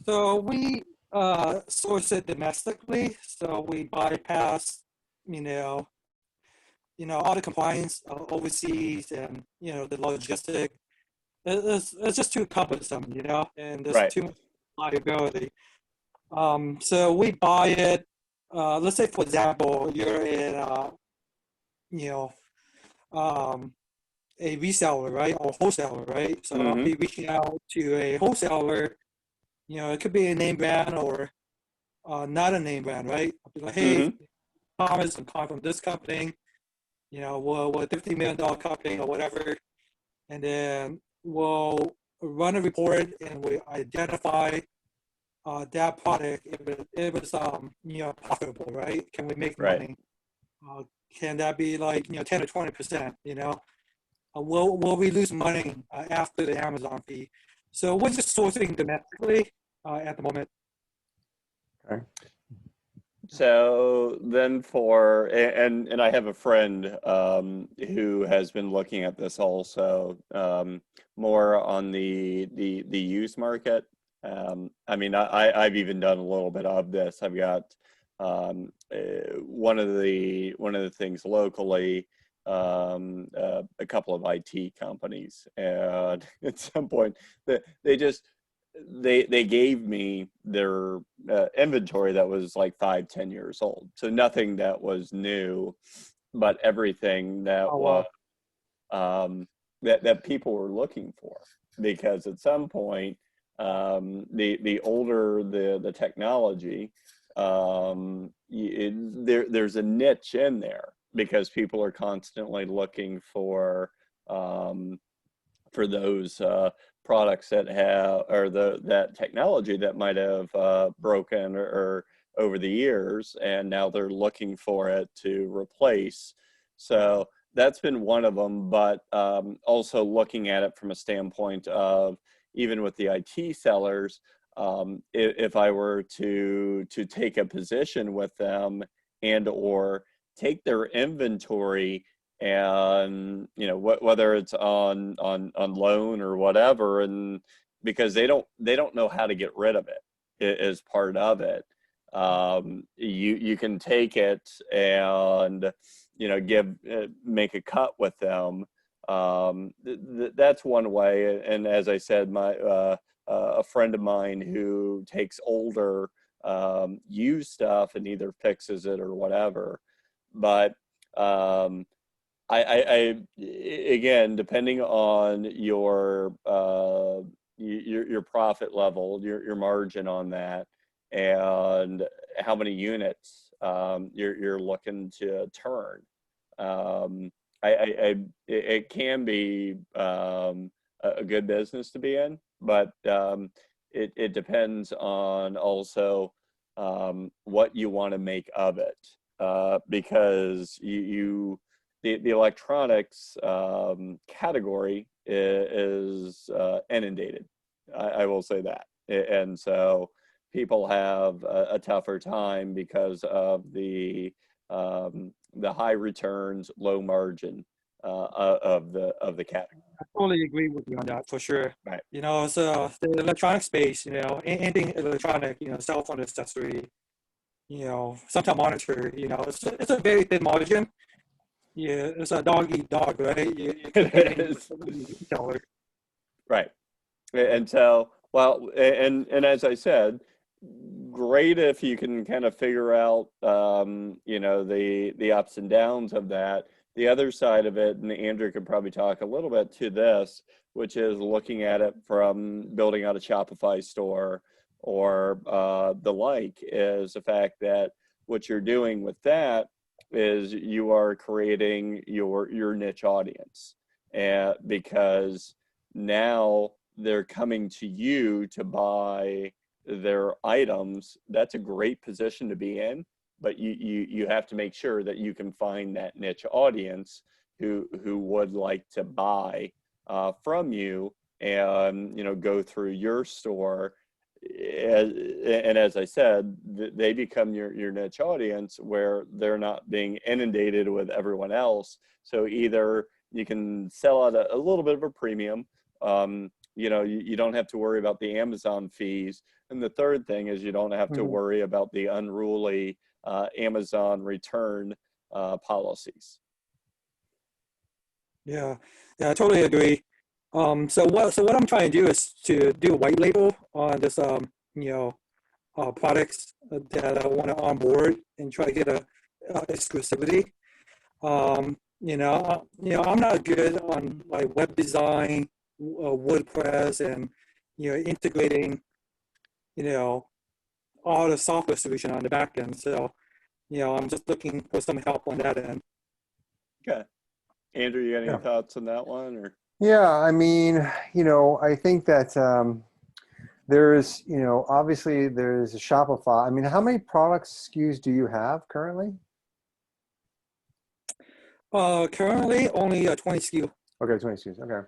So we source it domestically. So we bypass, you know, all the compliance overseas, and the logistic. It's just too cumbersome, and there's Right. too much liability. So we buy it. Let's say, for example, you're in, you know, um, a reseller, right, or wholesaler, right? So I'll Mm-hmm. be reaching out to a wholesaler. It could be a name brand or not a name brand, right? I'll be like, hey, Mm-hmm. Thomas, I'm calling from this company. We're a $50 million company or whatever, and then we'll run a report and we identify that product if it's profitable, right? Can we make Right. money? Uh, can that be like 10 or 20%? Will we lose money after the Amazon fee? So we're just sourcing domestically at the moment. Okay. So then and I have a friend who has been looking at this also, more on the used market. I mean, I've even done a little bit of this. I've got one of the things locally, a couple of IT companies, and at some point they just they gave me their inventory that was like 5-10 years old, so nothing that was new, but everything that Oh was wow. that people were looking for, because at some point, the older the technology, there's a niche in there because people are constantly looking um, for those products that have, or that technology that might have broken or over the years, and now they're looking for it to replace. So that's been one of them, but also looking at it from a standpoint of, even with the IT sellers, if I were to take a position with them and or take their inventory, and whether it's on loan or whatever, and because they don't know how to get rid of it is part of it. You can take it and give make a cut with them. That's one way. And as I said, my a friend of mine who takes older used stuff and either fixes it or whatever. But um, again, depending on your profit level, your margin on that, and how many units you're looking to turn. Um, it can be a good business to be in, but it depends on also what you want to make of it, because the electronics category is inundated. I will say that, and so people have a tougher time because of the high returns, low margin of the category. I totally agree with you on that for sure. Right. So the electronic space, anything electronic, cell phone accessory, sometime monitor, it's a very thin margin. Yeah, it's a dog eat dog, right? You're It competing with is. somebody retailer. Right. And so, well, and as I said, great if you can kind of figure out, the ups and downs of that. The other side of it, and Andrew could probably talk a little bit to this, which is looking at it from building out a Shopify store or the like, is the fact that what you're doing with that is you are creating your niche audience, and because now they're coming to you to buy their items. That's a great position to be in, but you have to make sure that you can find that niche audience who would like to buy from you, and go through your store. And as I said, they become your niche audience, where they're not being inundated with everyone else. So either you can sell at a little bit of a premium, you don't have to worry about the Amazon fees. And the third thing is you don't have to Mhm. worry about the unruly Amazon return policies. Yeah, yeah, I totally agree. So what I'm trying to do is to do a white label on this, products that I want to onboard and try to get a exclusivity. I'm not good on like web design, WordPress, and integrating, you know, all the software solution on the back end. So, I'm just looking for some help on that end. Okay. Andrew, you got any Yeah. thoughts on that one? Or Yeah, I mean, I think that there's, obviously there's a Shopify. I mean, how many products SKUs do you have currently? Currently only 20 SKU. Okay, 20 SKUs. Okay.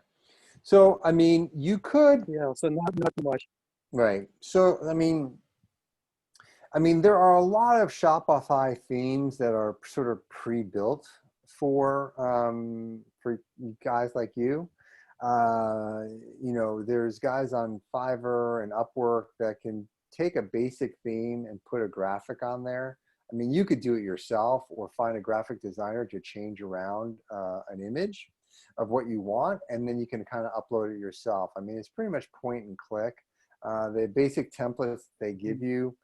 So, I mean, you could, Yeah, so not too much. right. So, I mean, there are a lot of Shopify themes that are sort of pre-built for guys like you. There's guys on Fiverr and Upwork that can take a basic theme and put a graphic on there. I mean, you could do it yourself or find a graphic designer to change around an image of what you want, and then you can kind of upload it yourself. I mean, it's pretty much point and click. The basic templates they give you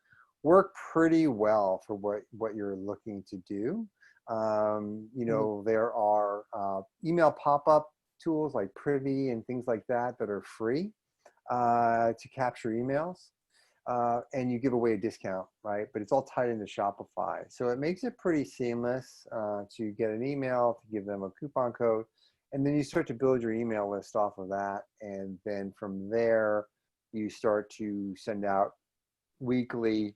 work pretty well for what you're looking to do. There are email pop-up tools like Privy and things like that that are free to capture emails. And you give away a discount, right? But it's all tied into Shopify. So it makes it pretty seamless to get an email, to give them a coupon code, and then you start to build your email list off of that. And then from there, you start to send out weekly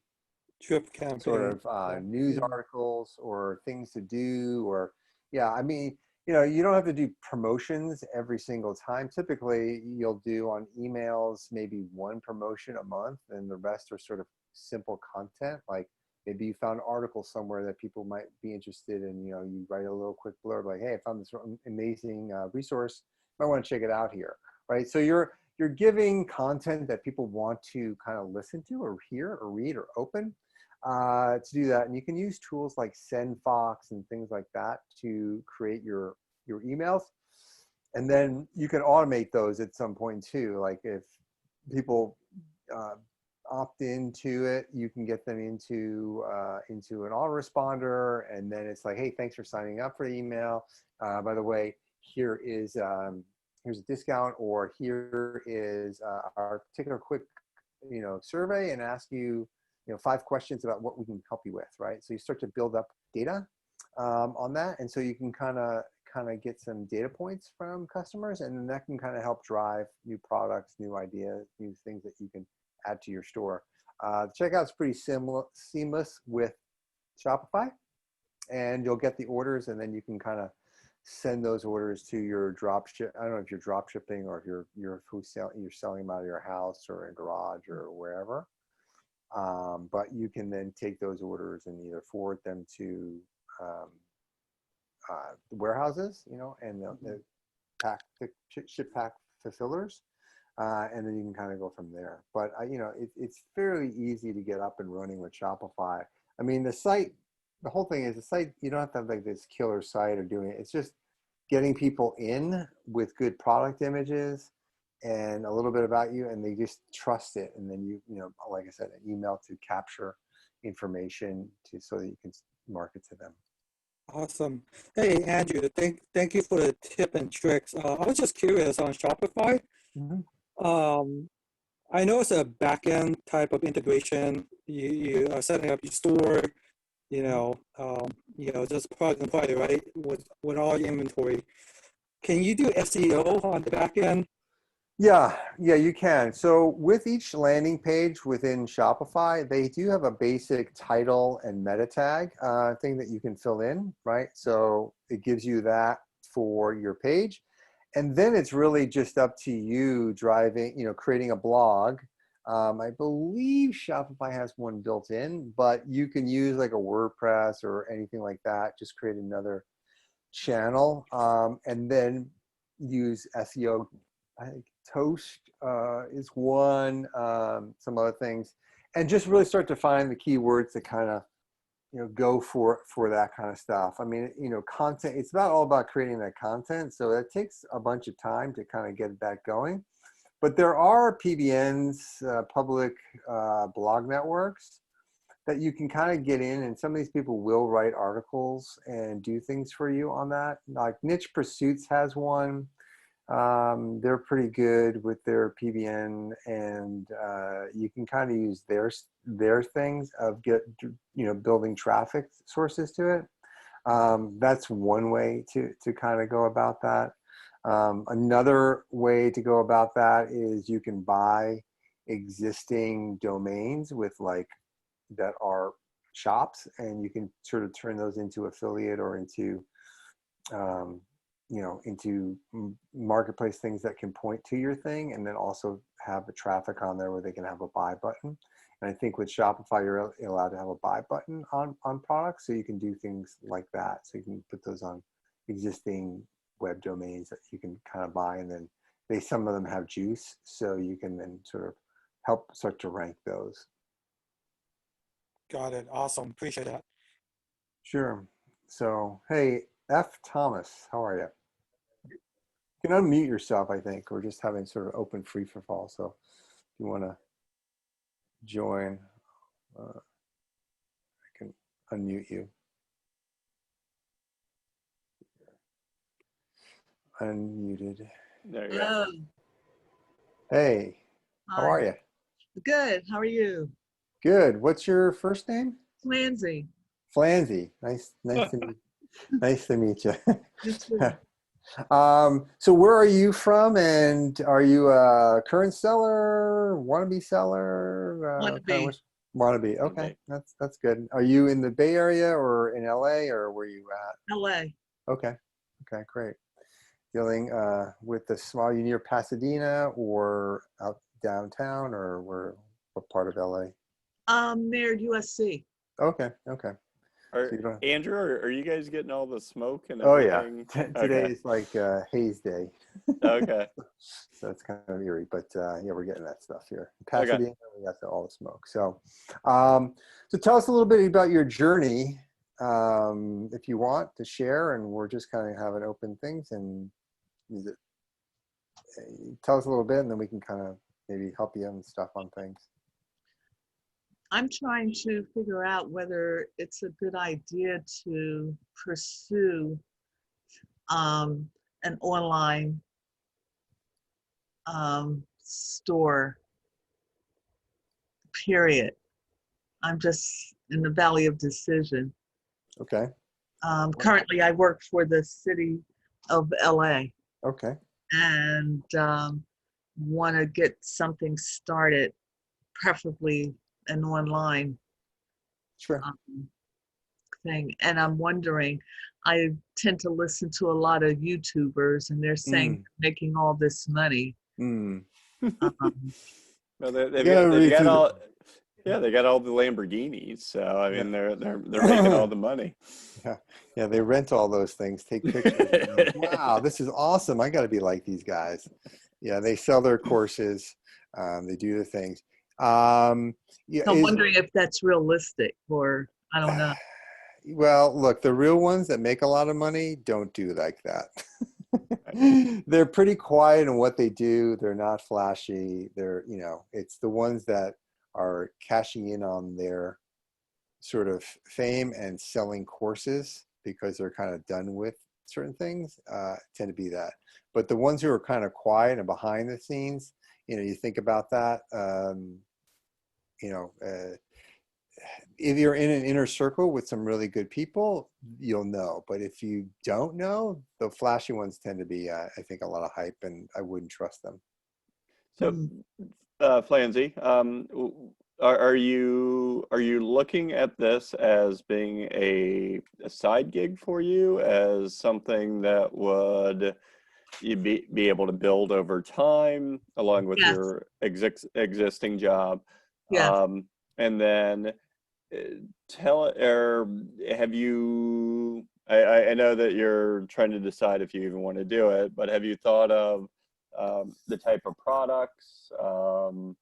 Drip sort campaign. of news articles or things to do, or yeah, I mean, you don't have to do promotions every single time. Typically you'll do on emails maybe one promotion a month, and the rest are sort of simple content. Like maybe you found an article somewhere that people might be interested in. You write a little quick blurb like, hey, I found this amazing resource, might want to check it out here, right? So you're giving content that people want to kind of listen to or hear or read or open to do that. And you can use tools like SendFox and things like that to create your emails. And then you can automate those at some point too. Like if people opt into it, you can get them into an autoresponder, and then it's like, hey, thanks for signing up for the email. By the way, here's a discount, or here is our particular quick survey, and ask you 5 questions about what we can help you with, right? So you start to build up data on that, and so you can kind of get some data points from customers, and then that can kind of help drive new products, new ideas, new things that you can add to your store. Checkout's pretty seamless with Shopify, and you'll get the orders, and then you can kind of send those orders to your drop ship. I don't know if you're drop shipping or if you're selling them out of your house or a garage or wherever. But you can then take those orders and either forward them to the warehouses, and the ship pack fulfillers, and then you can kind of go from there. But it's fairly easy to get up and running with Shopify. I mean, the whole thing is the site. You don't have to have like this killer site or doing it. It's just getting people in with good product images and a little bit about you, and they just trust it. And then like I said, an email to capture information so that you can market to them. Awesome. Hey, Andrew, thank you for the tip and tricks. I was just curious on Shopify. Um, I know it's a back-end type of integration. You are setting up your store, just plug and play, right? With all your inventory. Can you do SEO on the back end? Yeah, you can. So with each landing page within Shopify, they do have a basic title and meta tag thing that you can fill in, right? So it gives you that for your page. And then it's really just up to you creating a blog. I believe Shopify has one built in, but you can use like a WordPress or anything like that. Just create another channel and then use SEO Toast is one, some other things, and just really start to find the keywords that kind of, go for that kind of stuff. I mean, content, it's all about creating that content. So that takes a bunch of time to kind of get that going. But there are PBNs, public blog networks that you can kind of get in, and some of these people will write articles and do things for you on that. Like Niche Pursuits has one. They're pretty good with their PBN, and you can kind of use their things of building traffic sources to it. That's one way to kind of go about that. Another way to go about that is you can buy existing domains with that are shops, and you can sort of turn those into affiliate or into into marketplace things that can point to your thing, and then also have the traffic on there where they can have a buy button. And I think with Shopify, you're allowed to have a buy button on products, so you can do things like that. So you can put those on existing web domains that you can kind of buy, and then some of them have juice, so you can then sort of help start to rank those. Got it. Awesome. Appreciate that. Sure. So, hey, F. Thomas, how are you? You can unmute yourself, I think. We're just having sort of open free for fall. So if you want to join, I can unmute you. Unmuted. There you go. Hello. Hey, how Hi. are you? Good. How are you? Good. What's your first name? Flanzy. Flanzy. Nice to meet. Nice to meet you. You too. So where are you from, and are you a current seller, wannabe seller? Wannabe. Wannabe. Okay, that's good. Are you in the Bay Area or in LA, or where are you at? LA. Okay, great. Dealing with the small, you near Pasadena or out downtown, or what part of LA? Near USC. Okay. Are, So you don't- Andrew, are you guys getting all the smoke and Oh yeah, everything? today Okay. is like haze day. Okay. So it's kind of eerie, but yeah, we're getting that stuff here. In Okay. Pasadena, we got all the smoke. So, so tell us a little bit about your journey, if you want to share, and we're just kind of having open things, and tell us a little bit, and then we can kind of maybe help you and stuff on things. I'm trying to figure out whether it's a good idea to pursue an online store, period. I'm just in the valley of decision. Okay. Currently, I work for the city of LA. Okay. And want to get something started, preferably an online Sure. thing. And I'm wondering, I tend to listen to a lot of YouTubers, and they're saying they're making all this money. Mm. Well, You gotta read they've got through all, yeah, they got all the Lamborghinis. So I mean, Yeah. they're making all the money. Yeah, they rent all those things, take pictures. And you're like, wow, this is awesome. I got to be like these guys. Yeah, they sell their courses. They do the things. Yeah, So I'm wondering if that's realistic, or I don't know. well, look, the real ones that make a lot of money don't do like that. They're pretty quiet in what they do. They're not flashy. It's the ones that are cashing in on their sort of fame and selling courses because they're kind of done with certain things, tend to be that. But the ones who are kind of quiet and behind the scenes, you think about that, if you're in an inner circle with some really good people, you'll know. But if you don't know, the flashy ones tend to be, I think, a lot of hype, and I wouldn't trust them. So, Flanzy, are you looking at this as being a side gig for you, as something that would you be able to build over time along with Yes. your existing job? Yes. And then have you, I know that you're trying to decide if you even want to do it, but have you thought of the type of products, how I'm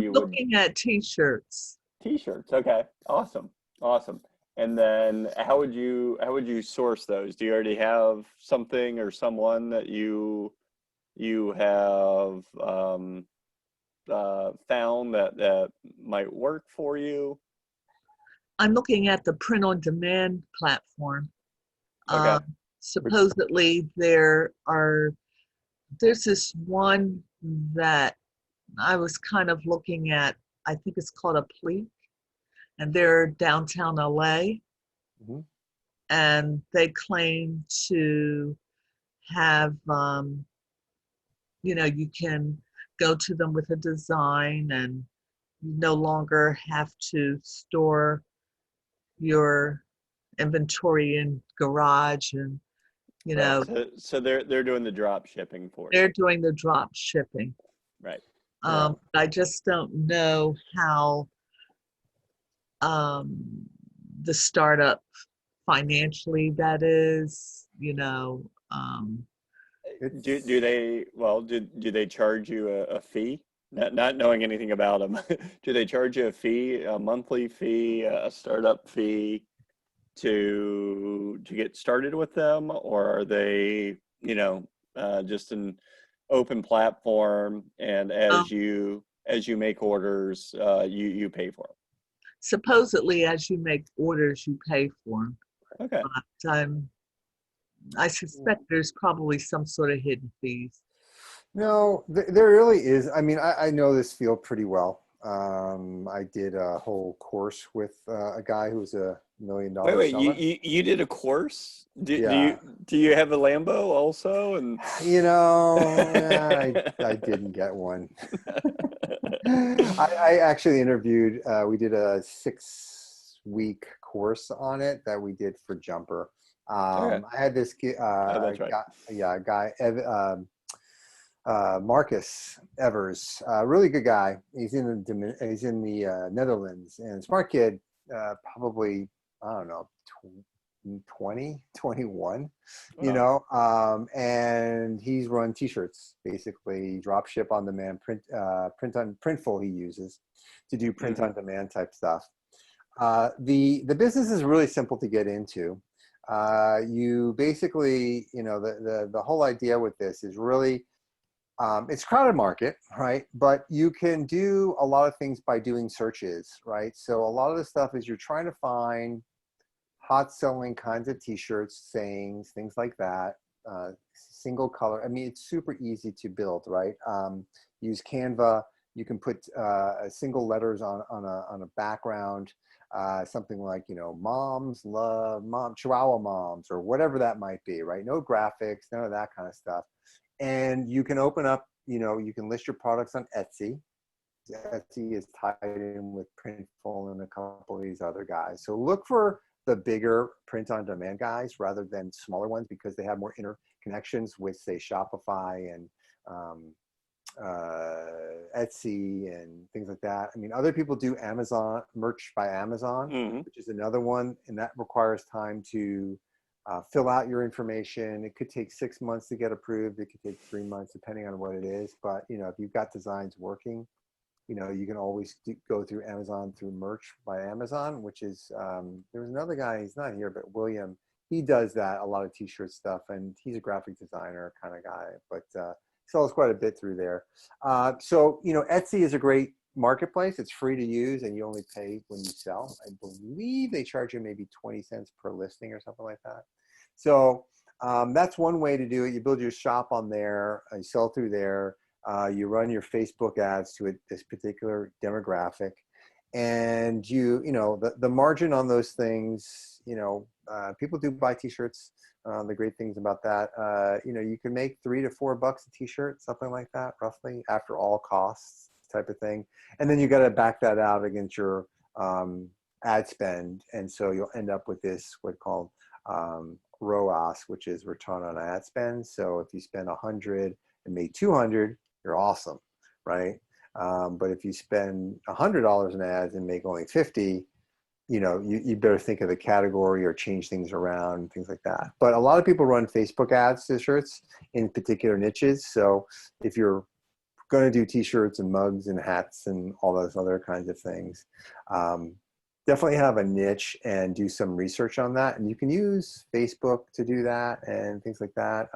you would looking at t-shirts. t-shirts. Okay, awesome, awesome. And then how would you source those? Do you already have something or someone that you have found that might work for you? I'm looking at the print on demand platform. Okay. Supposedly there's this one that I was kind of looking at. I think it's called a Pleek, and they're downtown LA, Mhm. and they claim to have, you can go to them with a design, and you no longer have to store your inventory in garage, and Right. So they're doing the drop shipping for you. they're doing the drop shipping. Right. Yeah. I just don't know how um, the startup financially that is, Do they, well, do they charge you a fee? Not knowing anything about them, do they charge you a fee, a monthly fee, a startup fee to get started with them, or are they, just an open platform, and um, as you make orders, you pay for supposedly as you make orders, you pay for them. them? Okay. But I suspect there's probably some sort of hidden fees. No, there really is. I mean, I know this field pretty well. I did a whole course with a guy who was $1 million Wait, you, seller. you you did a course? Do Yeah, you have a Lambo also? And I didn't get one. I actually interviewed. We did a 6-week course on it that we did for Jumper. Okay. I had this Oh, that's right. guy, Marcus Evers, really good guy. He's in the Netherlands, and smart kid, probably, I don't know, 20, 21, and he's run t-shirts, basically drop ship on demand, Printful he uses to do print on demand type stuff. The business is really simple to get into. You basically, the whole idea with this is really, it's a crowded market, right? But you can do a lot of things by doing searches, right? So a lot of the stuff is you're trying to find hot selling kinds of t-shirts, sayings, things like that, single color. I mean, it's super easy to build, right? Use Canva. You can put single letters on a background, something like, moms love mom, Chihuahua moms, or whatever that might be, right? No graphics, none of that kind of stuff. And you can open up, you can list your products on Etsy. Etsy is tied in with Printful and a couple of these other guys. So look for the bigger print on demand guys rather than smaller ones, because they have more interconnections with, say, Shopify and Etsy and things like that. I mean, other people do Amazon merch by Amazon, which is another one, and that requires time to fill out your information. It could take 6 months to get approved. It could take 3 months, depending on what it is. But if you've got designs working, you can always go through Amazon through Merch by Amazon, which is, there's another guy, he's not here, but William, he does that, a lot of t-shirt stuff, and he's a graphic designer kind of guy, but sells quite a bit through there. So, Etsy is a great marketplace. It's free to use, and you only pay when you sell. I believe they charge you maybe 20 cents per listing or something like that. So that's one way to do it. You build your shop on there, you sell through there. You run your Facebook ads to this particular demographic, and the margin on those things, people do buy t-shirts. The great things about that, you can make $3 to $4 a t-shirt, something like that, roughly, after all costs type of thing. And then you got to back that out against your ad spend. And so you'll end up with this, what's called ROAS, which is return on ad spend. So if you spend 100 and make 200, you're awesome, right? But if you spend $100 in ads and make only 50, you better think of the category or change things around and things like that. But a lot of people run Facebook ads to shirts in particular niches. So if you're going to do t-shirts and mugs and hats and all those other kinds of things, definitely have a niche and do some research on that. And you can use Facebook to do that and things like that.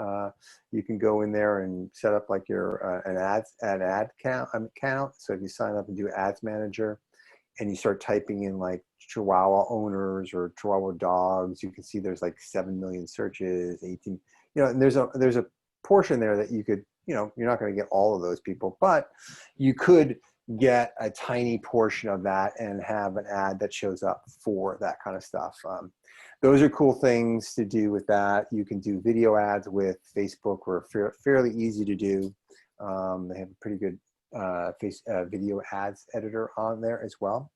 You can go in there and set up like your an ad account. So if you sign up and do Ads Manager and you start typing in like Chihuahua owners or Chihuahua dogs, you can see there's like 7 million searches, 18, and there's a portion there that you could, you're not going to get all of those people, but you could get a tiny portion of that and have an ad that shows up for that kind of stuff. Those are cool things to do with that. You can do video ads with Facebook. We're fairly easy to do. They have a pretty good video ads editor on there as well.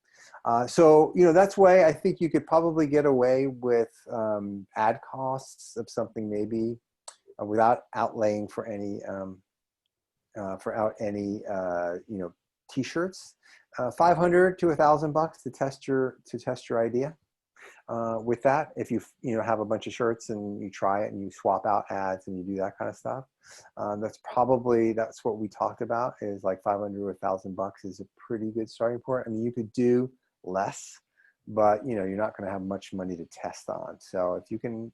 So, that's why I think you could probably get away with ad costs of something maybe without outlaying for any t-shirts, $500 to $1,000 to test your idea. With that, if you have a bunch of shirts and you try it and you swap out ads and you do that kind of stuff, that's what we talked about, is like $500 or $1,000 is a pretty good starting point. I mean, you could do less, but you're not going to have much money to test on. So if you can,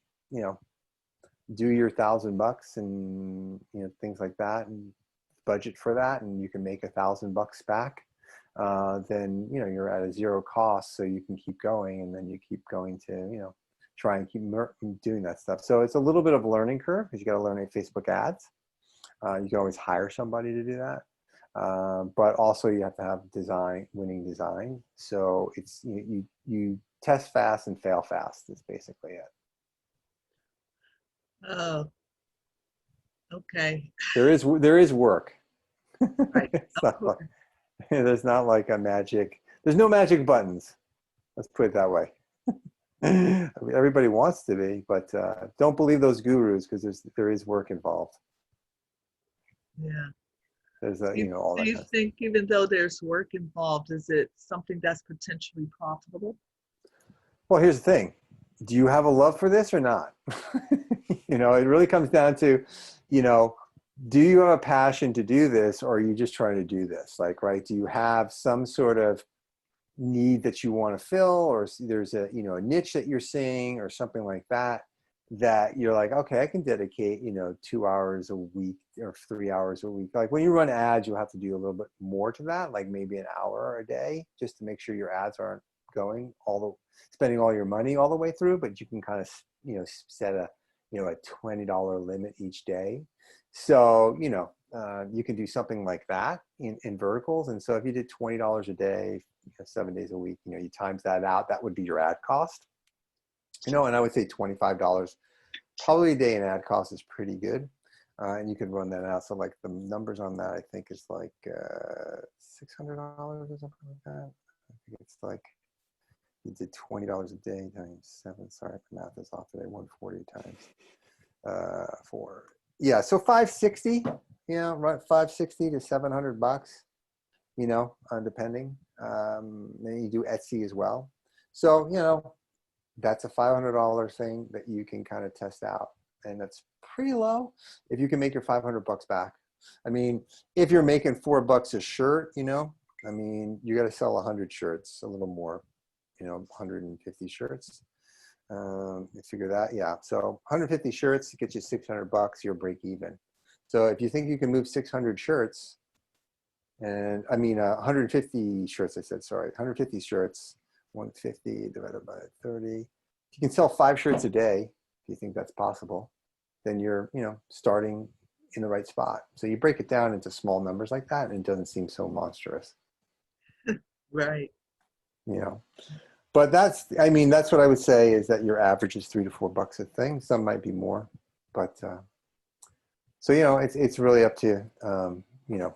do your $1,000 and things like that, and budget for that, and you can make $1,000 back, then you're at a zero cost, so you can keep going, and then you keep going to try and keep doing that stuff. So it's a little bit of a learning curve because you got to learn Facebook ads. You can always hire somebody to do that, but also you have to have winning design. So it's you test fast and fail fast is basically it. Oh, okay. There is work. Right. There's not like there's no magic buttons. Let's put it that way. I mean, everybody wants to be, but don't believe those gurus, because there is work involved. Yeah. There's Do all that. you think, even though there's work involved, is it something that's potentially profitable? Well, here's the thing. Do you have a love for this or not? It really comes down to, do you have a passion to do this, or are you just trying to do this? Like, right? Do you have some sort of need that you want to fill, or there's a niche that you're seeing or something like that you're like, okay, I can dedicate 2 hours a week or 3 hours a week. Like when you run ads, you'll have to do a little bit more to that, like maybe an hour a day, just to make sure your ads aren't spending all your money all the way through, but you can kind of set a $20 limit each day. So you can do something like that in verticals. And so if you did $20 a day, 7 days a week, you times that out, that would be your ad cost. And I would say $25 probably a day in ad cost is pretty good. And you could run that out. So like the numbers on that, I think is like $600 or something like that. I think it's like, you did $20 a day times 7. Sorry, the math is off today. 140 times 4. Yeah, so 560. Right, 560 to $700. Depending. Then you do Etsy as well. So that's a $500 thing that you can kind of test out, and that's pretty low if you can make your $500 back. I mean, if you're making $4 a shirt, you got to sell 100 shirts, a little more. 150 shirts. You figure that, yeah. So 150 shirts get you $600. You're break even. So if you think you can move 600 shirts, 150 shirts. I said sorry. 150 shirts. 150 divided by 30. If you can sell 5 shirts a day, if you think that's possible, then you're starting in the right spot. So you break it down into small numbers like that, and it doesn't seem so monstrous. Right. But that's what I would say, is that your average is $3 to $4 a thing. Some might be more, but so it's really up to up to you.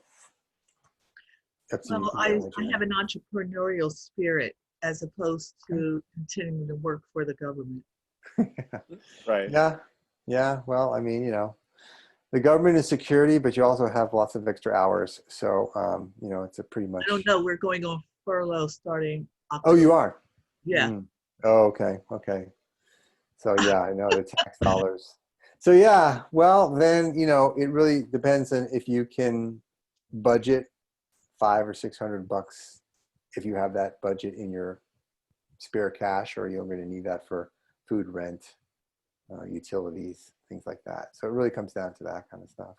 Well, I have an entrepreneurial spirit as opposed to continuing to work for the government. Right. Yeah. Well, the government is security, but you also have lots of extra hours. So it's a pretty much. I don't know. We're going on furlough starting October. Oh, you are? Yeah. Mm. Oh, okay. Okay. So yeah, I know the tax dollars. So yeah, well then, it really depends on if you can budget 500 or 600 bucks, if you have that budget in your spare cash, or you're going to need that for food, rent, utilities, things like that. So it really comes down to that kind of stuff.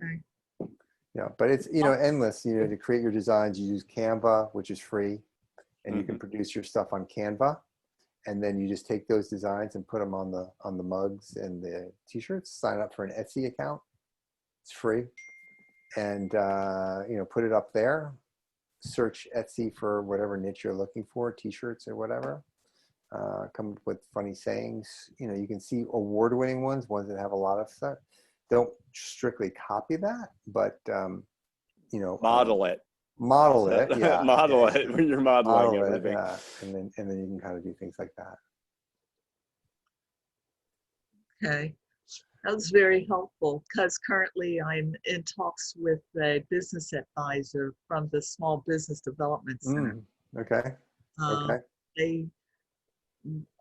Okay. Yeah, but it's, endless. To create your designs, you use Canva, which is free, and you can produce your stuff on Canva. And then you just take those designs and put them on the mugs and the t-shirts. Sign up for an Etsy account. It's free. And, put it up there. Search Etsy for whatever niche you're looking for, t-shirts or whatever. Come up with funny sayings. You can see award-winning ones that have a lot of stuff. Don't strictly copy that, but, Model it. model it. Yeah. Model Yeah. it when you're modeling Model it. everything. Yeah. And then you can kind of do things like that. Okay. That was very helpful because currently I'm in talks with a business advisor from the Small Business Development Center. Okay. Um, Okay. They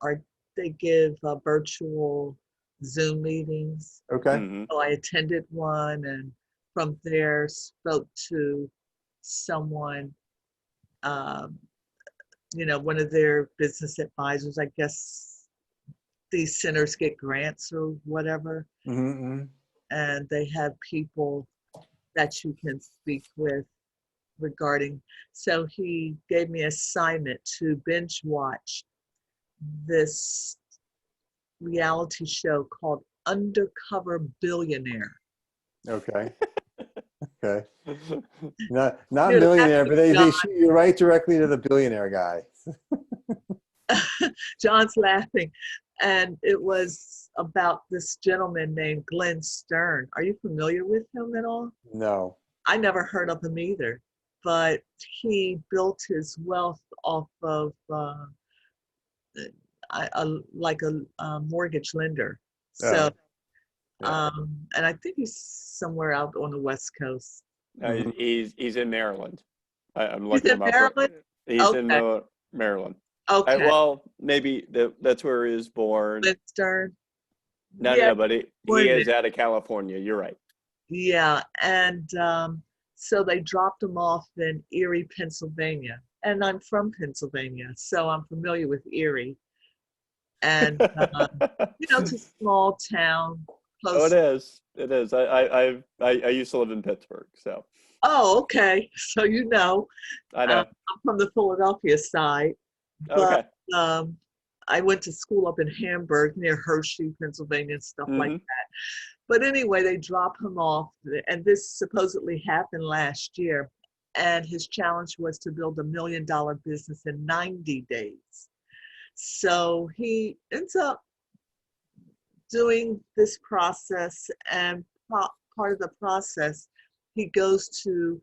are they give virtual Zoom meetings. Okay. Mhm. So I attended one, and from there spoke to someone, um, one of their business advisors. I guess these centers get grants or whatever, Mm-hmm. and they have people that you can speak with regarding. So he gave me assignment to binge watch this reality show called Undercover Billionaire. Okay. Okay. Not You're millionaire, laughing, but they John. shoot you right directly to the billionaire guy. John's laughing. And it was about this gentleman named Glenn Stern. Are you familiar with him at all? No. I never heard of him either, but he built his wealth off of like a mortgage lender. So, Yeah. and I think he's somewhere out on the West Coast. Mhm. He's in Maryland. I'm He's looking in him up. Maryland? He's in Okay. Maryland. Okay. Well, maybe that's where he was born. Glenn Stern. No, Yeah, but he born is there. out of California. You're right. Yeah, and so they dropped him off in Erie, Pennsylvania. And I'm from Pennsylvania, so I'm familiar with Erie. And, it's a small town Oh, it close. is. It is. I used to live in Pittsburgh, so Oh, okay. So I know. I'm from the Philadelphia side, but Okay. I went to school up in Hamburg near Hershey, Pennsylvania, and stuff like Mhm. that. But anyway, they drop him off, and this supposedly happened last year. And his challenge was to build $1 million business in 90 days. So he ends up doing this process, and part of the process, he goes to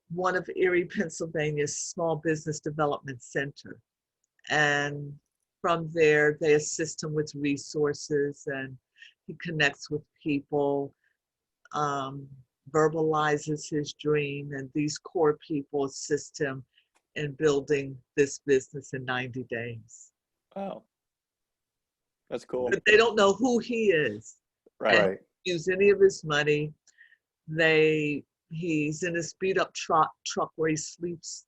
one of Erie, Pennsylvania's Small Business Development Center. And from there, they assist him with resources, and he connects with people, verbalizes his dream, and these core people assist him in building this business in 90 days. Wow. That's cool. But they don't know who he is Right. and Right. use any of his money. He's in his beat up truck where he sleeps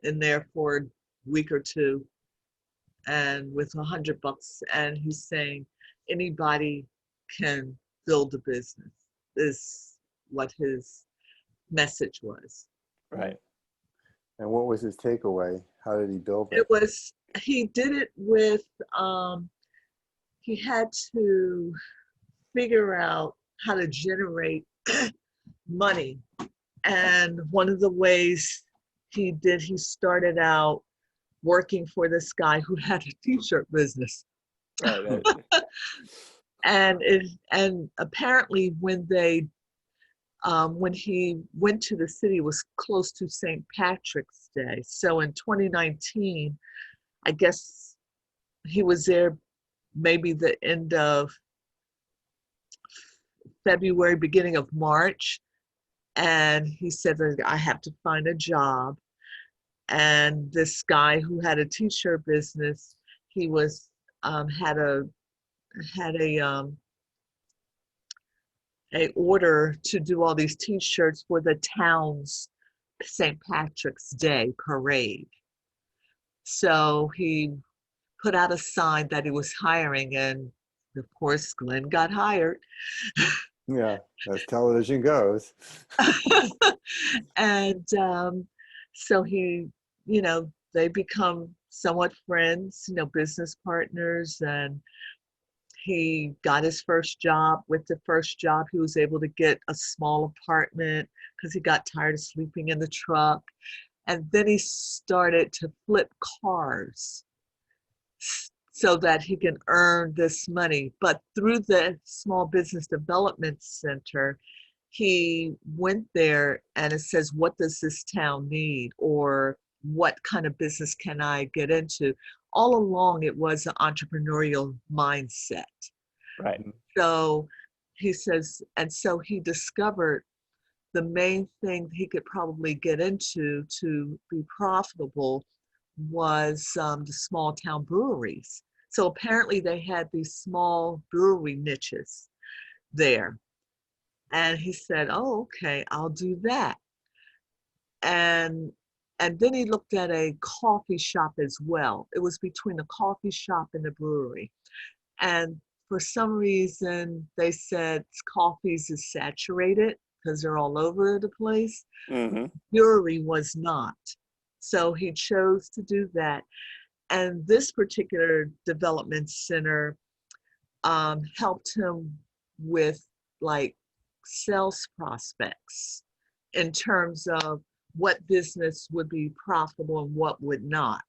in there for a week or two, and with $100, and he's saying anybody can build a business, is what his message was. Right. And what was his takeaway? How did he build it? He did it with, he had to figure out how to generate money. And one of the ways he started out working for this guy who had a t-shirt business. Right. And apparently when he went to the city, it was close to St. Patrick's Day. So in 2019, I guess he was there maybe the end of February, beginning of March. And he said, I have to find a job. And this guy who had a t-shirt business, he was had a order to do all these t-shirts for the town's St. Patrick's Day parade. So he put out a sign that he was hiring, and of course Glenn got hired. Yeah, as television goes. And so he, they become somewhat friends, business partners, and he got his first job. With the first job, he was able to get a small apartment because he got tired of sleeping in the truck. And then he started to flip cars so that he can earn this money. But through the Small Business Development Center, he went there and it says, what does this town need? Or what kind of business can I get into? All along, it was an entrepreneurial mindset. Right. So he says, and so he discovered the main thing he could probably get into to be profitable was the small town breweries. So apparently they had these small brewery niches there. And he said, oh, okay, I'll do that. And then he looked at a coffee shop as well. It was between the coffee shop and the brewery. And for some reason, they said coffees is saturated because they're all over the place. Mm-hmm. Brewery was not. So he chose to do that. And this particular development center helped him with like sales prospects in terms of what business would be profitable and what would not.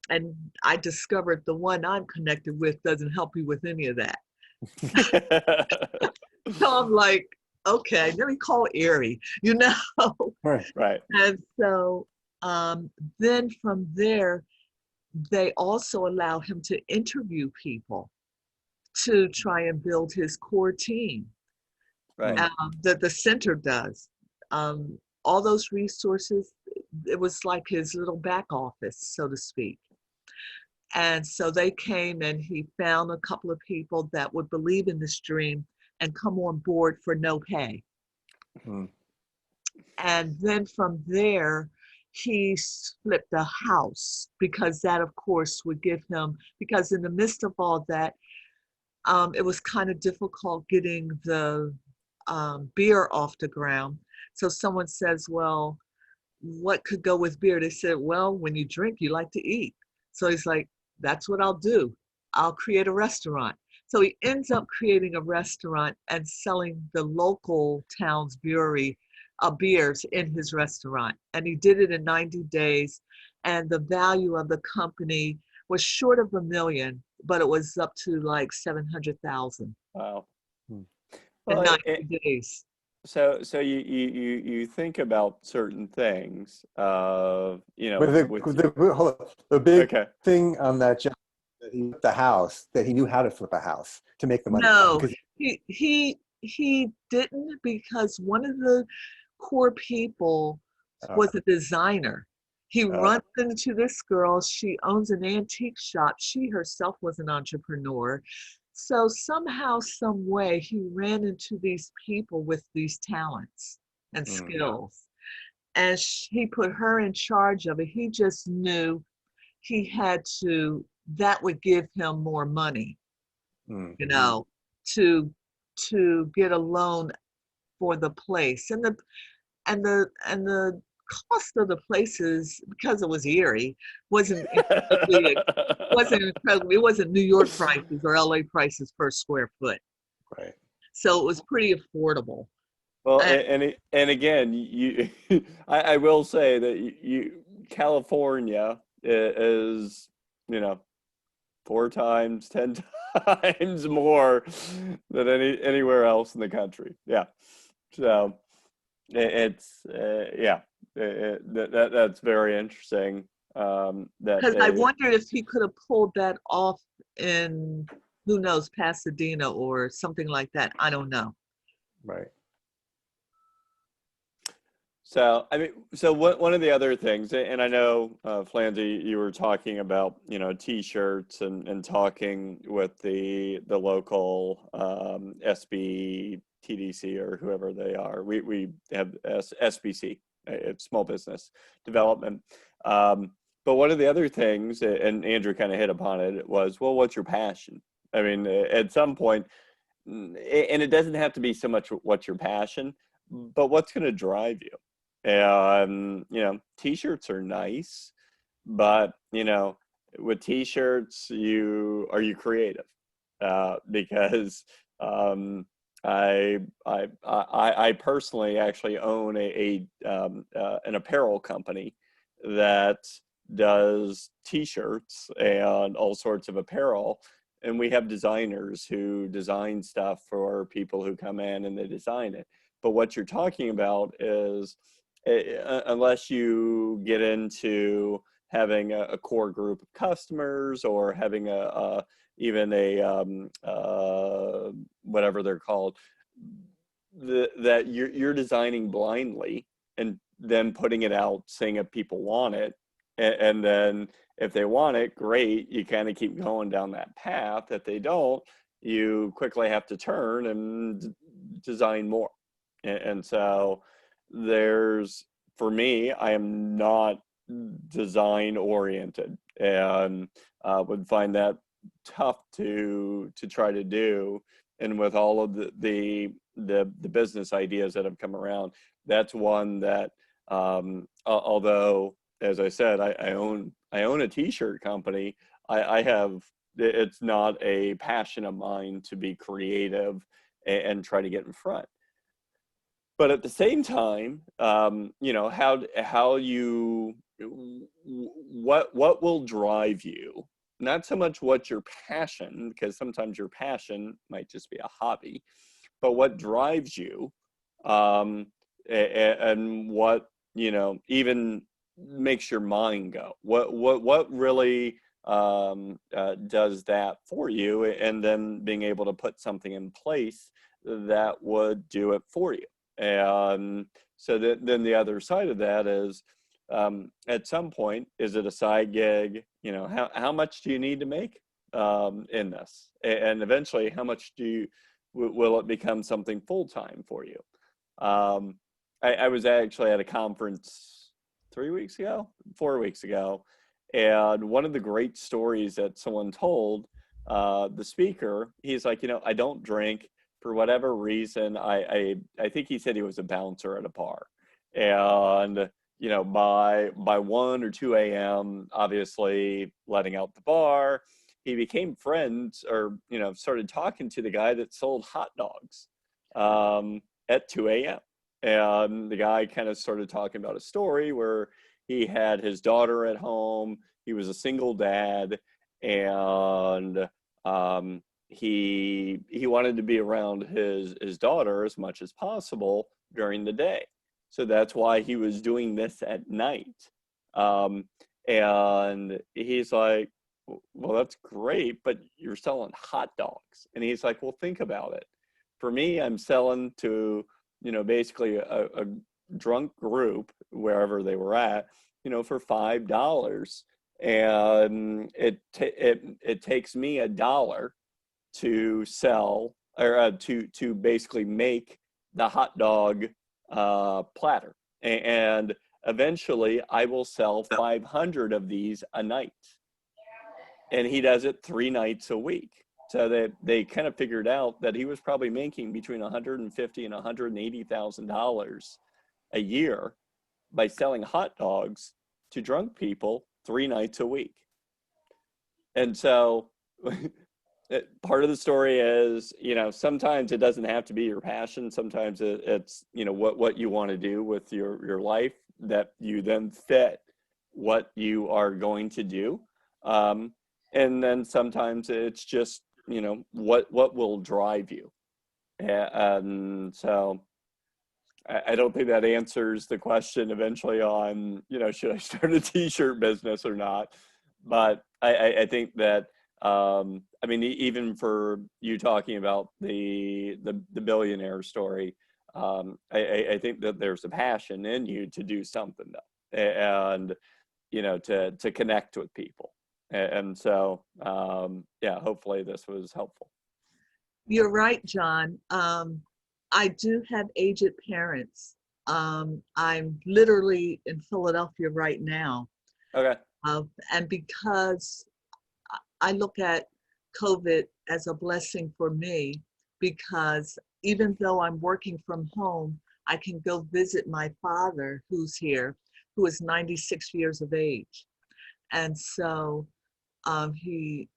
And I discovered the one I'm connected with doesn't help you with any of that. So I'm like, okay, let me call Erie, Right. Right. And so then from there, they also allow him to interview people to try and build his core team. Right. The center does. All those resources, it was like his little back office, so to speak. And so they came and he found a couple of people that would believe in this dream and come on board for no pay. Mm. And then from there, he flipped a house because that, of course, would give him, because in the midst of all that, it was kind of difficult getting the beer off the ground. So someone says, well, what could go with beer? They said, well, when you drink, you like to eat. So he's like, that's what I'll do. I'll create a restaurant. So he ends up creating a restaurant and selling the local town's brewery beers in his restaurant. And he did it in 90 days. And the value of the company was short of $1 million, but it was up to like 700,000 Wow. in Well, 90 days. so you think about certain things, But with hold on. The big okay. thing on that job, that he flipped the house, that he knew how to flip a house to make the money. No, Because, he didn't, because one of the core people was a designer. He runs into this girl. She owns an antique shop. She herself was an entrepreneur. So somehow, some way, he ran into these people with these talents and skills. And he put her in charge of it. He just knew he had to, that would give him more money, to get a loan for the place. And the cost of the places, because it was Erie, wasn't incredibly, it wasn't New York prices or LA prices per square foot. right. So it was pretty affordable. Well, And- and again, I will say that California is, 4 times, 10 times more than anywhere else in the country. Yeah. So it's that's very interesting. Because I wondered if he could have pulled that off in, who knows, Pasadena or something like that. I don't know. Right. So, I mean, so one of the other things, and I know, Flandy, you were talking about, T-shirts and talking with the local SB TDC or whoever they are. We have SBC, it's Small Business Development. But one of the other things, and Andrew kind of hit upon it, was, well, what's your passion? I mean, at some point, and it doesn't have to be so much what's your passion, but what's going to drive you. And, T-shirts are nice, but, with T-shirts, are you creative? Because I personally actually own an apparel company that does T-shirts and all sorts of apparel. And we have designers who design stuff for people who come in and they design it. But what you're talking about is, unless you get into having a core group of customers or having even whatever they're called, that you're designing blindly and then putting it out, seeing if people want it, and then if they want it, great, you kind of keep going down that path. If they don't, you quickly have to turn and design more. And so for me, I am not design oriented, and would find that tough to try to do. And with all of the business ideas that have come around, that's one that, although, as I said, I own a T-shirt company, it's not a passion of mine to be creative and try to get in front. But at the same time, what will drive you? Not so much what's your passion, because sometimes your passion might just be a hobby, but what drives you, and what, even makes your mind go. What really does that for you, and then being able to put something in place that would do it for you. And so then the other side of that is, at some point, is it a side gig? How much do you need to make in this? And eventually, how much will it become something full-time for you? I was actually at a conference 4 weeks ago, and one of the great stories that someone told, the speaker, he's like, I don't drink. For whatever reason, I think he said he was a bouncer at a bar, and by 1 or 2 a.m., obviously letting out the bar, he became friends, or started talking to the guy that sold hot dogs at 2 a.m. And the guy kind of started talking about a story where he had his daughter at home, he was a single dad, and he wanted to be around his daughter as much as possible during the day. So that's why he was doing this at night. And he's like, well, that's great, but you're selling hot dogs. And he's like, well, think about it. For me, I'm selling to, basically a drunk group, wherever they were at, for $5. And it takes me $1 to sell, or to basically make the hot dog platter, and eventually I will sell 500 of these a night, and he does it 3 nights a week. So they kind of figured out that he was probably making between $150,000 and $180,000 a year by selling hot dogs to drunk people 3 nights a week. And so part of the story is, sometimes it doesn't have to be your passion. Sometimes it's, what you want to do with your life, that you then fit what you are going to do. And then sometimes it's just, what will drive you. And so I don't think that answers the question eventually on, should I start a T-shirt business or not? But I think that, even for you talking about the billionaire story, I think that there's a passion in you to do something though, and to connect with people, and so yeah, hopefully this was helpful. You're right, John. I do have aged parents. I'm literally in Philadelphia right now. Okay. And because I look at COVID as a blessing for me, because even though I'm working from home, I can go visit my father who's here, who is 96 years of age. And so he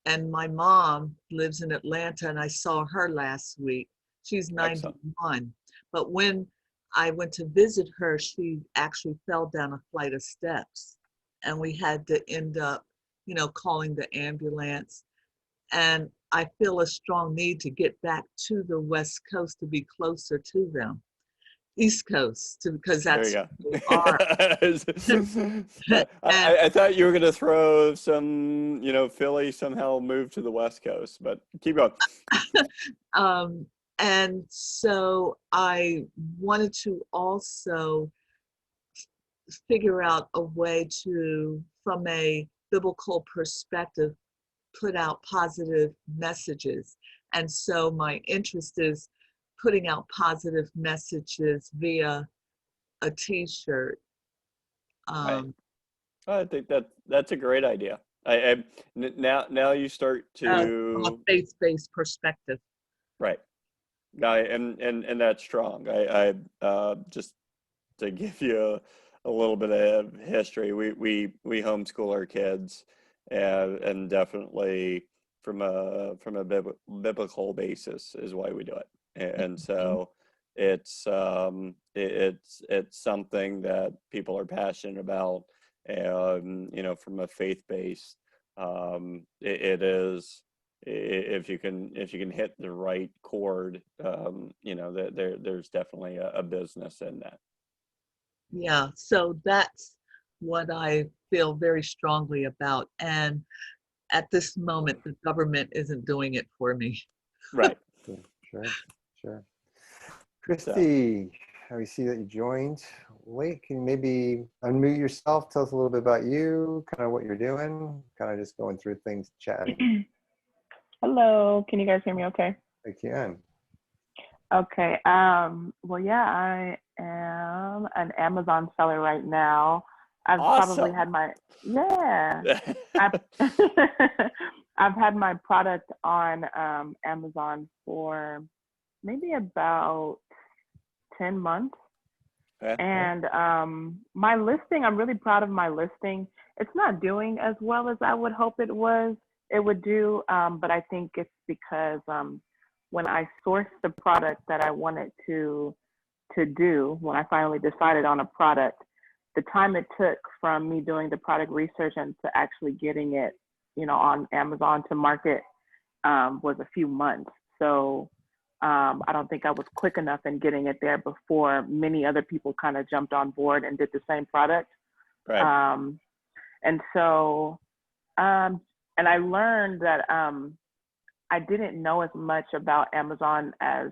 and my mom lives in Atlanta, and I saw her last week. She's Excellent. 91. But when I went to visit her, she actually fell down a flight of steps. And we had to end up, calling the ambulance. And I feel a strong need to get back to the West Coast to be closer to them. East Coast, because There that's you who they are. go. And I thought you were going to throw some, Philly somehow moved to the West Coast, but keep going. and so I wanted to also figure out a way to, from a biblical perspective, put out positive messages. And so my interest is putting out positive messages via a t-shirt. Right. I think that's a great idea. Now you start From a to faith-based perspective. right. And that's strong. I just to give you a little bit of history, we homeschool our kids, and definitely from a biblical basis is why we do it. And so it's something that people are passionate about, and from a faith-based, it is, if you can hit the right chord, there's definitely a business in that. Yeah, so that's what I feel very strongly about. And at this moment, the government isn't doing it for me. Right. Sure, sure. Christy, we see that you joined late. Can you maybe unmute yourself? Tell us a little bit about you, kind of what you're doing, kind of just going through things, chatting. Hello, can you guys hear me okay? I can. Okay, well, yeah, I am an Amazon seller right now. I've probably Awesome. had I've, I've had my product on Amazon for maybe about 10 months. And my listing, I'm really proud of my listing. It's not doing as well as I would hope it would do, but I think it's because when I sourced the product that I wanted to do, when I finally decided on a product, the time it took from me doing the product research and to actually getting it, on Amazon to market was a few months. So I don't think I was quick enough in getting it there before many other people kind of jumped on board and did the same product. Right. And so, and I learned that I didn't know as much about Amazon as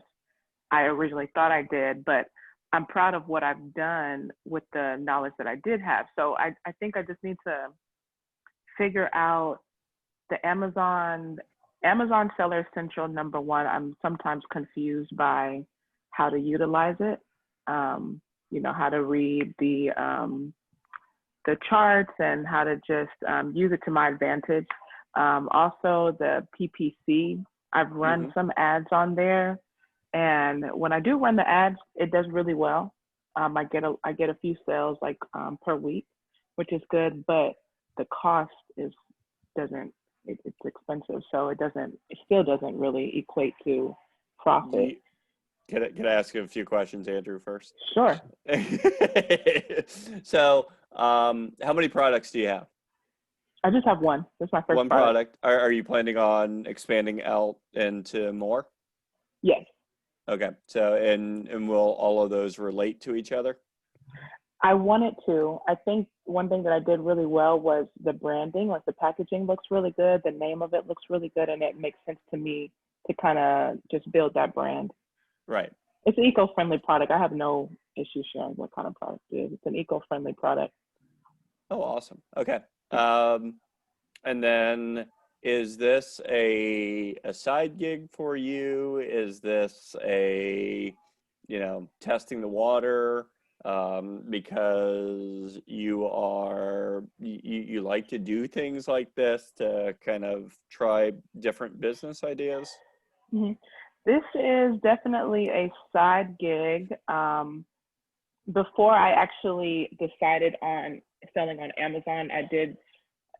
I originally thought I did, but I'm proud of what I've done with the knowledge that I did have. So I think I just need to figure out the Amazon Seller Central #1. I'm sometimes confused by how to utilize it. How to read the charts and how to just use it to my advantage. Also the PPC, I've run some ads on there, and when I do run the ads, it does really well. I get a few sales like per week, which is good, but the cost it's expensive, so it still doesn't really equate to profit. Can I ask you a few questions, Andrew, first? Sure. So, how many products do you have? I just have one. This is my first One product. Are you planning on expanding out into more? Yes. Okay. So, and will all of those relate to each other? I wanted to. I think one thing that I did really well was the branding. Like the packaging looks really good. The name of it looks really good. And it makes sense to me to kind of just build that brand. Right. It's an eco-friendly product. I have no issue sharing what kind of product it is. It's an eco-friendly product. Oh, awesome. Okay. And then is this a side gig for you? Is this a, testing the water, because you like to do things like this to kind of try different business ideas? Mm-hmm. This is definitely a side gig. Before I actually decided on selling on Amazon, I did,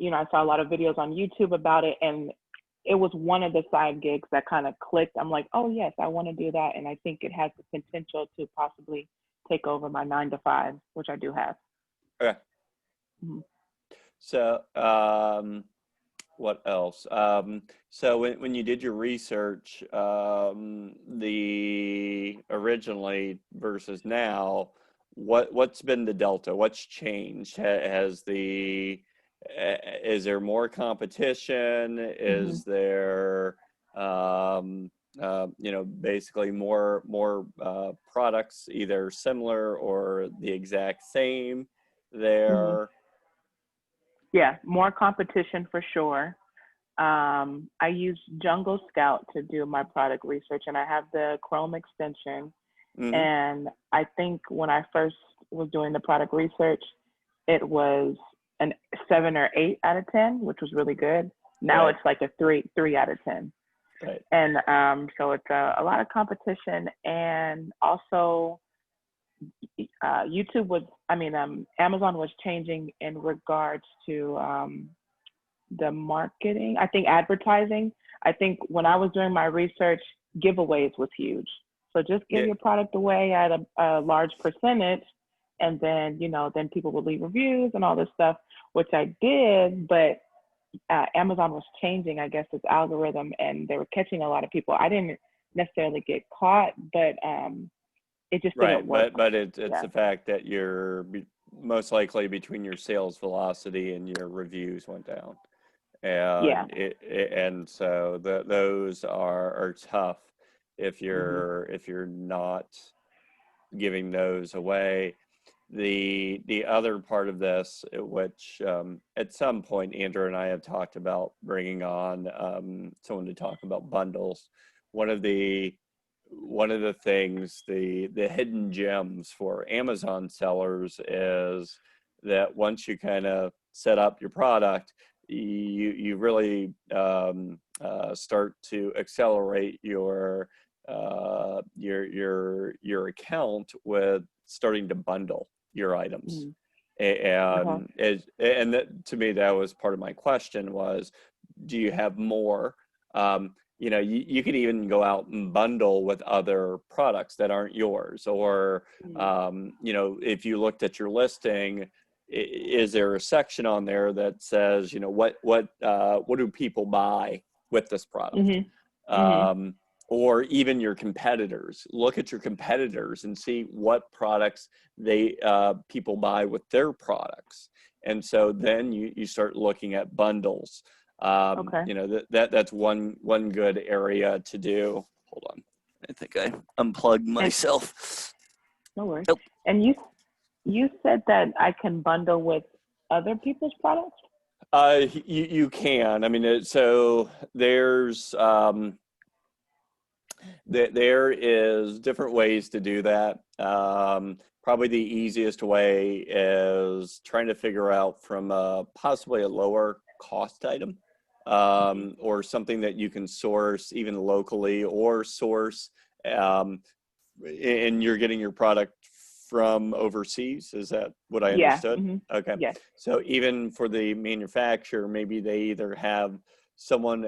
I saw a lot of videos on YouTube about it, and it was one of the side gigs that kind of clicked. I'm like, oh yes, I want to do that. And I think it has the potential to possibly take over my 9-to-5, which I do have. Okay. Mm-hmm. So, what else? So when you did your research, the originally versus now, what's been the delta? What's changed? Is there more competition? Is there, basically more products either similar or the exact same there? Yeah, more competition for sure. I use Jungle Scout to do my product research, and I have the Chrome extension. And I think when I first was doing the product research, it was an 7 or 8 out of 10, which was really good. Now it's like a 3 out of 10. Right. And so it's a lot of competition, and also Amazon was changing in regards to the marketing. I think advertising. I think when I was doing my research, giveaways was huge. So just give your product away at a large percentage, and then then people would leave reviews and all this stuff, which I did. But Amazon was changing, I guess, its algorithm, and they were catching a lot of people. I didn't necessarily get caught, but it just didn't work. But it's the fact that you're most likely between your sales velocity and your reviews went down, and and so those are tough if you're not giving those away. The other part of this, which at some point Andrew and I have talked about bringing on someone to talk about bundles. One of the things, the hidden gems for Amazon sellers is that once you kind of set up your product, you really start to accelerate your account with starting to bundle your items. And that, to me, that was part of my question was, do you have more? You could even go out and bundle with other products that aren't yours, or if you looked at your listing, is there a section on there that says, what do people buy with this product? Or even your competitors. Look at your competitors and see what products people buy with their products, and so then you start looking at bundles. That's one good area to do. Hold on, I think I unplugged myself. No worries. Nope. And you said that I can bundle with other people's products? You can. I mean, so there's there is different ways to do that. Probably the easiest way is trying to figure out from possibly a lower cost item, or something that you can source even locally, or source and you're getting your product from overseas. Is that what I understood? Okay. Yes. So even for the manufacturer, maybe they either have someone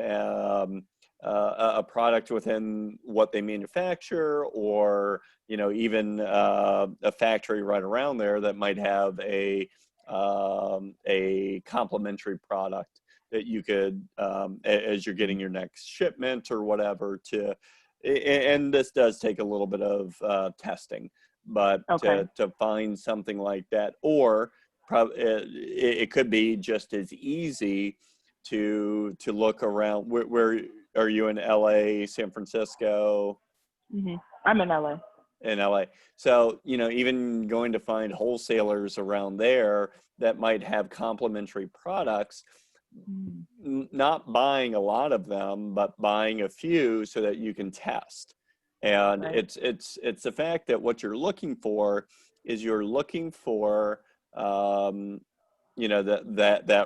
a product within what they manufacture, or even a factory right around there that might have a complementary product that you could, as you're getting your next shipment or whatever, and this does take a little bit of testing, but to find something like that, or it could be just as easy to look around. Where are you in LA, San Francisco? I'm in LA. in LA. So, even going to find wholesalers around there that might have complementary products, not buying a lot of them, but buying a few so that you can test. And Right. it's the fact that what you're looking for is you're looking for that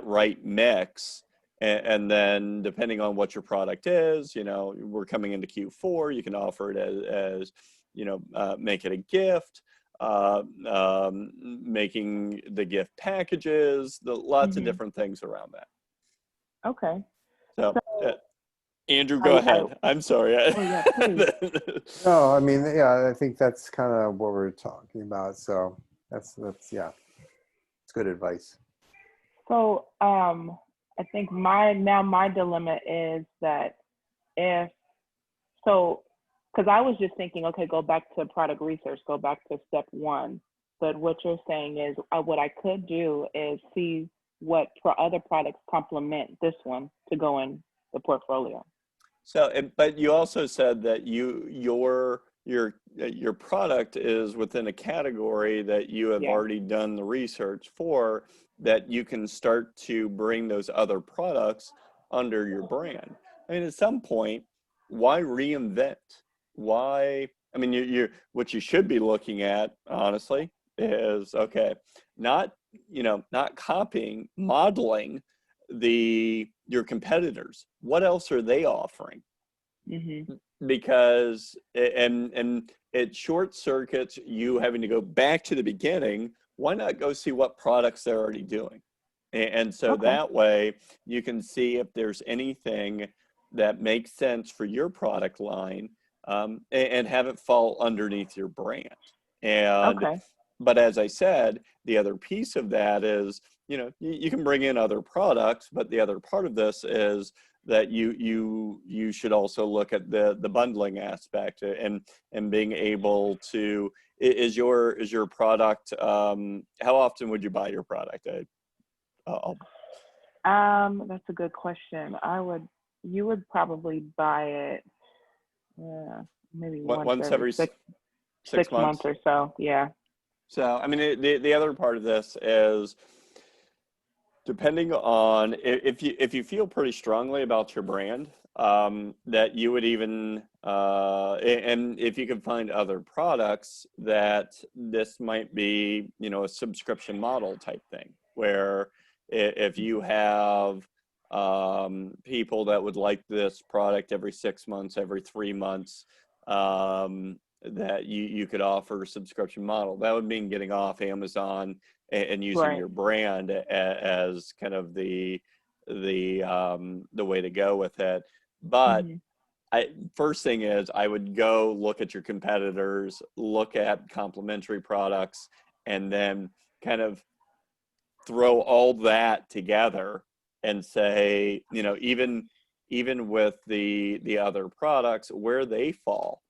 right mix. And then depending on what your product is, we're coming into Q4, you can offer it as make it a gift, making the gift packages, lots of different things around that. Okay. So, Andrew, go ahead. I'm sorry. Oh, yeah, please. No, I mean, yeah, I think that's kind of what we're talking about. So that's yeah, it's good advice. So I think my dilemma is that because I was just thinking, okay, go back to product research, go back to step one. But what you're saying is what I could do is see what other products complement this one to go in the portfolio. So, but you also said that your product is within a category that you have already done the research for, that you can start to bring those other products under your brand. I mean, at some point, why reinvent? Why? I mean, you what you should be looking at, honestly, is okay, not copying, modeling your competitors. What else are they offering? Because it short circuits you having to go back to the beginning. Why not go see what products they're already doing? And so that way you can see if there's anything that makes sense for your product line, and have it fall underneath your brand. And but as I said, the other piece of that is, you can bring in other products, but the other part of this is that you should also look at the bundling aspect, and being able to, is your product, how often would you buy your product? That's a good question. You would probably buy it maybe once every six months or so. Yeah. So, I mean, the other part of this is, depending on if you feel pretty strongly about your brand, that you would even, and if you can find other products, that this might be, a subscription model type thing, where if you have people that would like this product every 6 months, every 3 months, that you could offer a subscription model. That would mean getting off Amazon and using your brand as kind of the way to go with it. But first thing is, I would go look at your competitors, look at complementary products, and then kind of throw all that together and say, even with the other products, where they fall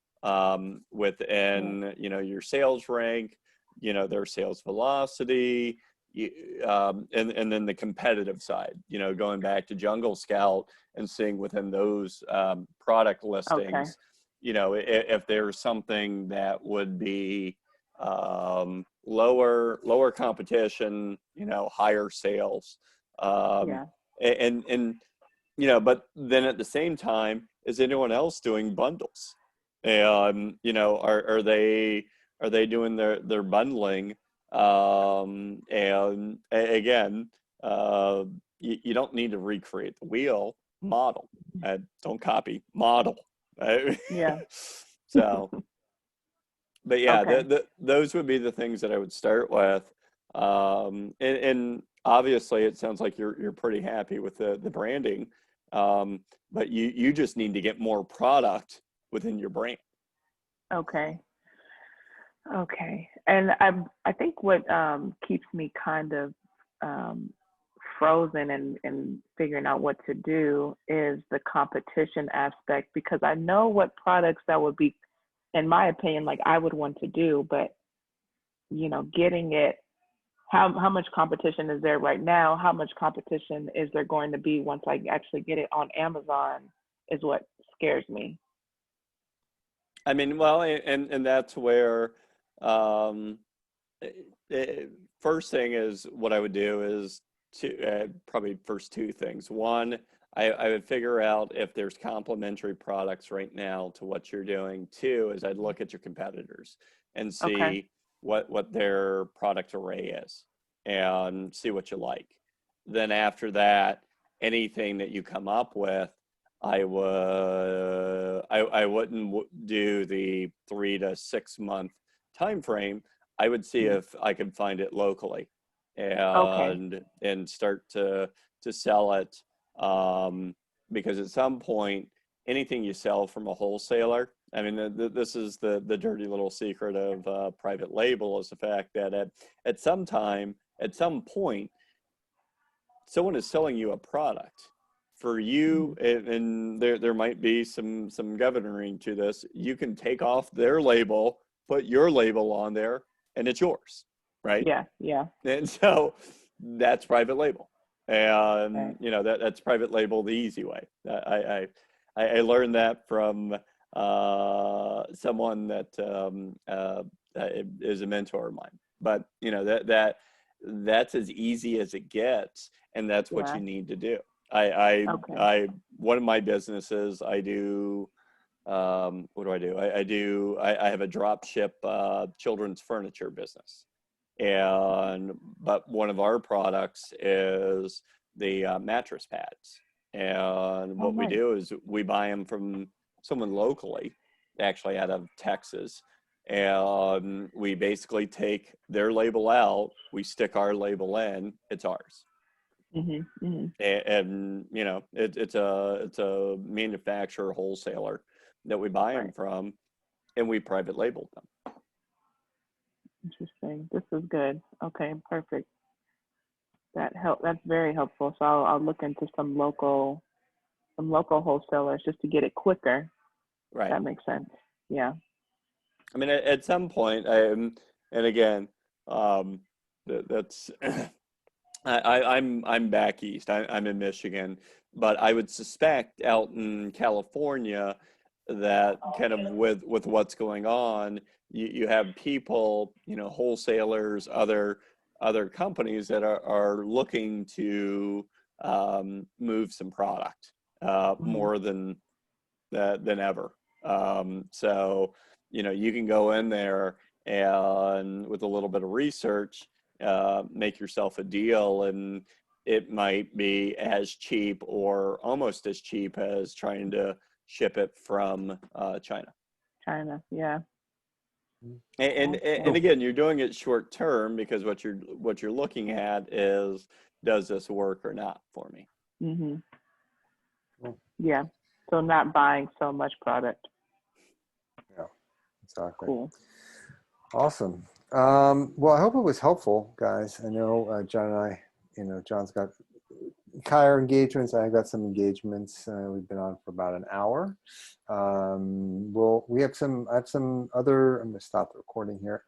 within, your sales rank, their sales velocity, and then the competitive side, going back to Jungle Scout and seeing within those product listings, if there's something that would be lower competition, higher sales, and but then at the same time, is anyone else doing bundles? And are they doing their bundling? And again, you don't need to recreate the wheel. Model, don't copy, model. Yeah. So, but yeah, those would be the things that I would start with. And obviously, it sounds like you're pretty happy with the branding, but you just need to get more product within your brand. Okay. And I think what keeps me kind of frozen and figuring out what to do is the competition aspect, because I know what products that would be, in my opinion, like I would want to do, but getting it, how much competition is there right now? How much competition is there going to be once I actually get it on Amazon is what scares me. I mean, well, and that's where um, first thing is what I would do is probably first two things. One, I would figure out if there's complementary products right now to what you're doing. Two is I'd look at your competitors and Okay. see what their product array is and see what you like. Then after that, anything that you come up with, I wouldn't do the 3 to 6 month time frame. I would see Mhm. if I could find it locally Okay. and start to sell it, because at some point anything you sell from a wholesaler, I mean, this is the dirty little secret of private label, is the fact that at some time, at some point, someone is selling you a product for you, Mhm. and there might be some governing to this. You can take off their label, put your label on there, and it's yours, right? Yeah. Yeah. And so that's private label, and Right. that's private label the easy way. I learned that from someone that is a mentor of mine. But that's as easy as it gets, and that's what Yeah. you need to do. Okay. I one of my businesses, I do. What do I do? I have a drop ship children's furniture business, but one of our products is the mattress pads, and Oh, what we nice. do is we buy them from someone locally, actually out of Texas, and we basically take their label out, we stick our label in, it's ours. Mhm. Mhm. And it's a manufacturer wholesaler that we buy them Right. from, and we private labeled them. Interesting. This is good. Okay. Perfect. That's very helpful. So I'll look into some local wholesalers just to get it quicker. Right. That makes sense. Yeah. I mean, at some point, and again, um, that's I'm back east. I'm in Michigan, but I would suspect out in California that kind of with what's going on, you have people, wholesalers, other companies that are looking to move some product Mhm. more than ever. So, you can go in there and with a little bit of research, make yourself a deal, and it might be as cheap or almost as cheap as trying to ship it from China. China. Yeah. And Awesome. again, you're doing it short term because what you're looking at is, does this work or not for me? Mhm. Cool. Yeah. So not buying so much product. Yeah, exactly. Cool. Awesome. Well, I hope it was helpful, guys. I know John and I, John's got Kyer engagements. I got some engagements. We've been on for about an hour. I have some other, I'm going to stop the recording here.